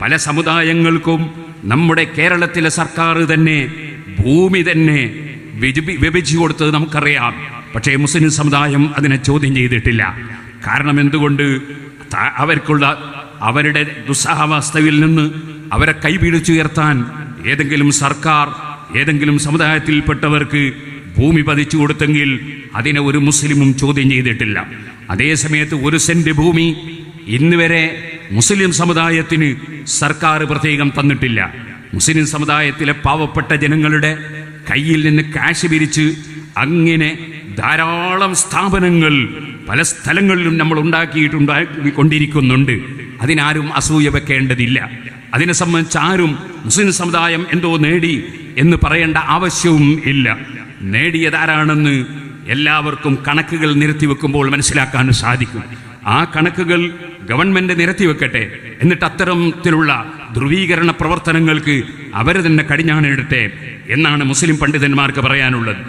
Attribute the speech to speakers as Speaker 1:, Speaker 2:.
Speaker 1: പല സമുദായങ്ങൾക്കും നമ്മുടെ കേരളത്തിലെ സർക്കാർ തന്നെ ഭൂമി തന്നെ വിഭജിച്ചു കൊടുത്തത് നമുക്കറിയാം. പക്ഷേ മുസ്ലിം സമുദായം അതിനെ ചോദ്യം ചെയ്തിട്ടില്ല. കാരണം എന്തുകൊണ്ട്? അവർക്കുള്ള അവരുടെ ദുസ്സഹാവസ്ഥയിൽ നിന്ന് അവരെ കൈപിടിച്ചുയർത്താൻ ഏതെങ്കിലും സർക്കാർ ഏതെങ്കിലും സമുദായത്തിൽപ്പെട്ടവർക്ക് ഭൂമി പതിച്ചു കൊടുത്തെങ്കിൽ അതിനെ ഒരു മുസ്ലിമും ചോദ്യം ചെയ്തിട്ടില്ല. അതേസമയത്ത് 1 സെന്റ് ഭൂമി ഇന്ന് വരെ മുസ്ലിം സമുദായത്തിന് സർക്കാർ പ്രത്യേകം തന്നിട്ടില്ല. മുസ്ലിം സമുദായത്തിലെ പാവപ്പെട്ട ജനങ്ങളുടെ കയ്യിൽ നിന്ന് കാശ് പിരിച്ച് അങ്ങനെ ധാരാളം സ്ഥാപനങ്ങൾ പല സ്ഥലങ്ങളിലും നമ്മൾ ഉണ്ടാക്കിക്കൊണ്ടിരിക്കുന്നുണ്ട്. അതിനാരും അസൂയ വെക്കേണ്ടതില്ല. അതിനെ സംബന്ധിച്ച് ആരും മുസ്ലിം സമുദായം എന്തോ നേടി എന്ന് പറയേണ്ട ആവശ്യവും ഇല്ല. നേടിയതാരാണെന്ന് എല്ലാവർക്കും കണക്കുകൾ നിരത്തിവെക്കുമ്പോൾ മനസ്സിലാക്കാൻ സാധിക്കും. ആ കണക്കുകൾ ഗവൺമെന്റ് നിരത്തിവെക്കട്ടെ. എന്നിട്ട് അത്തരത്തിലുള്ള ധ്രുവീകരണ പ്രവർത്തനങ്ങൾക്ക് അവർ തന്നെ കടിഞ്ഞാണിടട്ടെ എന്നാണ് മുസ്ലിം പണ്ഡിതന്മാർക്ക് പറയാനുള്ളത്.